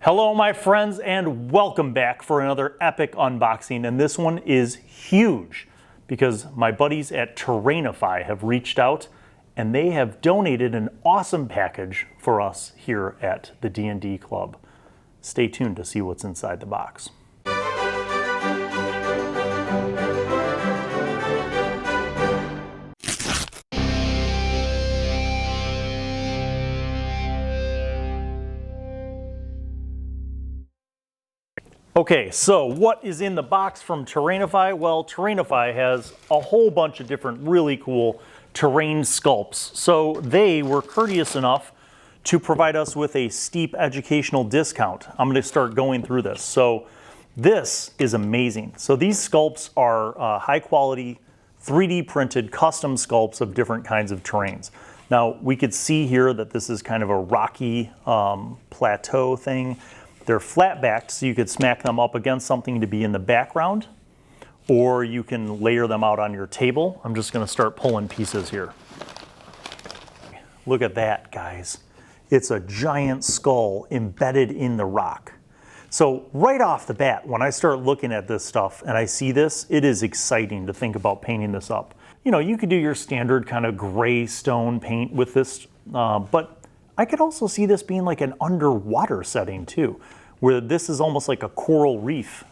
Hello my friends and welcome back for another epic unboxing, and this one is huge because my buddies at Terrainify have reached out and they have donated an awesome package for us here at the D&D Club. Stay tuned to see what's inside the box. Okay, so what is in the box from Terrainify? Well, Terrainify has a whole bunch of different really cool terrain sculpts. So they were courteous enough to provide us with a steep educational discount. I'm going to start going through this. So this is amazing. So these sculpts are high quality, 3D printed custom sculpts of different kinds of terrains. Now we could see here that this is kind of a rocky plateau thing. They're flat backed, so you could smack them up against something to be in the background, or you can layer them out on your table. I'm just gonna start pulling pieces here. Look at that, guys. It's a giant skull embedded in the rock. So right off the bat, when I start looking at this stuff and I see this, it is exciting to think about painting this up. You know, you could do your standard kind of gray stone paint with this, but I could also see this being like an underwater setting too, where this is almost like a coral reef.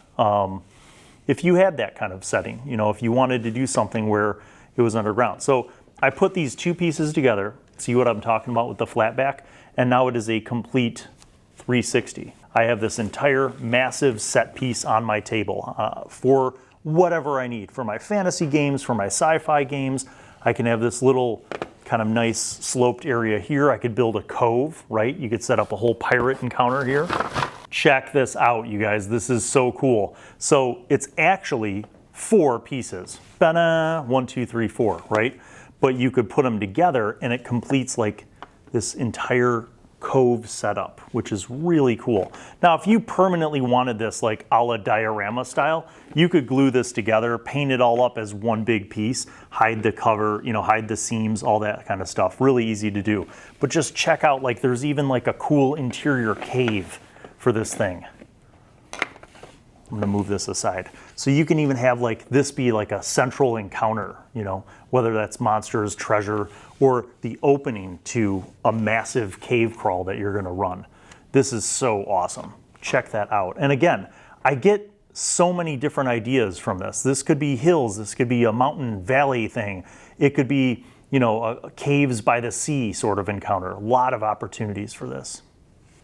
If you had that kind of setting, you know, if you wanted to do something where it was underground. So I put these two pieces together, see what I'm talking about with the flat back, and now it is a complete 360. I have this entire massive set piece on my table for whatever I need. For my fantasy games, for my sci-fi games, I can have this little kind of nice sloped area here. I could build a cove, right? You could set up a whole pirate encounter here. Check this out, you guys. This is so cool. So it's actually 4 pieces. Ta-da! 1, 2, 3, 4, right? But you could put them together and it completes like this entire cove setup, which is really cool. Now, if you permanently wanted this like a la diorama style, you could glue this together, paint it all up as one big piece, hide the cover, you know, hide the seams, all that kind of stuff. Really easy to do. But just check out, like, there's even like a cool interior cave for this thing. I'm gonna move this aside. So you can even have like this be like a central encounter, you know, whether that's monsters, treasure, or the opening to a massive cave crawl that you're gonna run. This is so awesome. Check that out. And again, I get so many different ideas from this. This could be hills, this could be a mountain valley thing. It could be, you know, a caves by the sea sort of encounter. A lot of opportunities for this.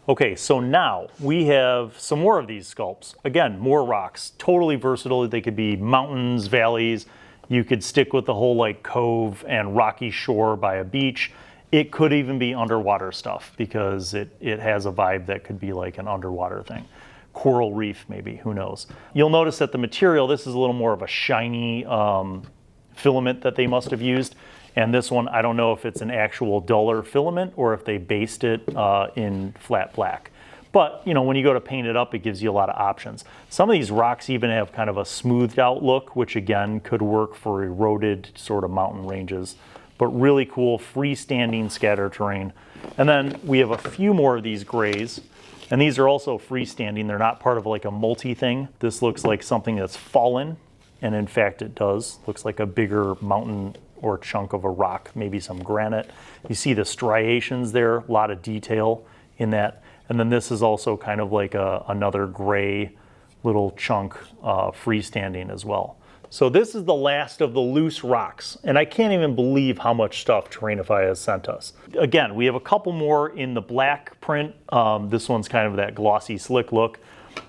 Okay, so now we have some more of these sculpts. Again, more rocks, totally versatile. They could be mountains, valleys. You could stick with the whole like cove and rocky shore by a beach. It could even be underwater stuff because it has a vibe that could be like an underwater thing. Coral reef maybe, who knows. You'll notice that the material, this is a little more of a shiny filament that they must have used. And this one, I don't know if it's an actual duller filament or if they based it in flat black. But, you know, when you go to paint it up, it gives you a lot of options. Some of these rocks even have kind of a smoothed out look, which again could work for eroded sort of mountain ranges. But really cool freestanding scatter terrain. And then we have a few more of these grays. And these are also freestanding. They're not part of like a multi thing. This looks like something that's fallen. And in fact, it does. Looks like a bigger mountain or chunk of a rock, maybe some granite. You see the striations there, a lot of detail in that. And then this is also kind of like another gray little chunk freestanding as well. So this is the last of the loose rocks. And I can't even believe how much stuff Terrainify has sent us. Again, we have a couple more in the black print. This one's kind of that glossy, slick look.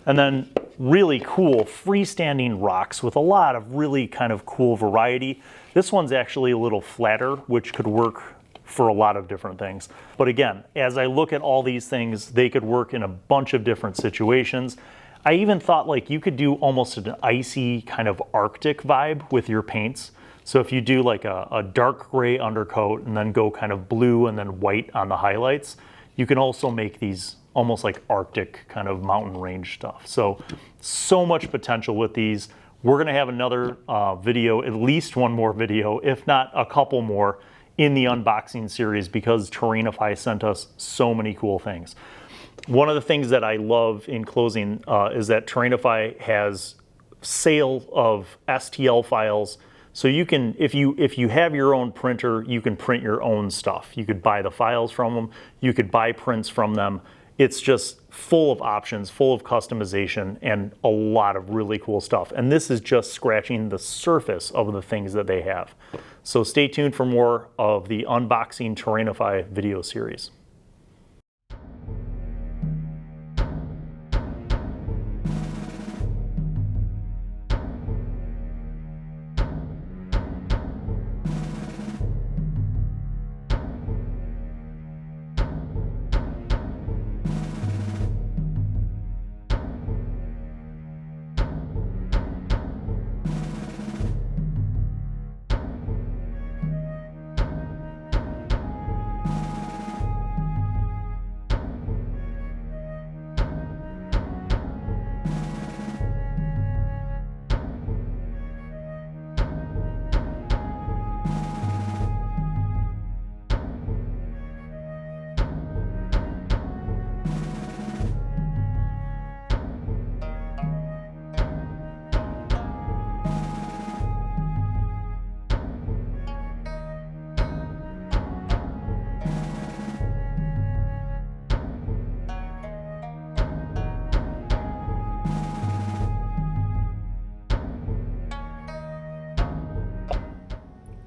And then really cool freestanding rocks with a lot of really kind of cool variety. This one's actually a little flatter, which could work for a lot of different things. But again, as I look at all these things, they could work in a bunch of different situations. I even thought like you could do almost an icy kind of Arctic vibe with your paints. So if you do like a dark gray undercoat and then go kind of blue and then white on the highlights, you can also make these almost like Arctic kind of mountain range stuff. So much potential with these. We're gonna have another video, at least one more video, if not a couple more, in the unboxing series because Terrainify sent us so many cool things. One of the things that I love in closing is that Terrainify has sale of STL files. So you can, if you have your own printer, you can print your own stuff. You could buy the files from them. You could buy prints from them. It's just full of options, full of customization, and a lot of really cool stuff. And this is just scratching the surface of the things that they have. So stay tuned for more of the Unboxing Terrainify video series.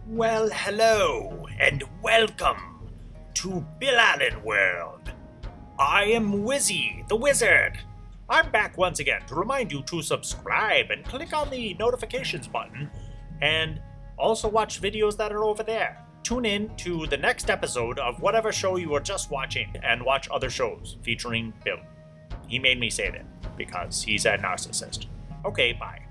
Well, hello, and welcome to Bill Allen World. I am Wizzy, the Wizard. I'm back once again to remind you to subscribe and click on the notifications button, and also watch videos that are over there. Tune in to the next episode of whatever show you were just watching, and watch other shows featuring Bill. He made me say that, because he's a narcissist. Okay, bye.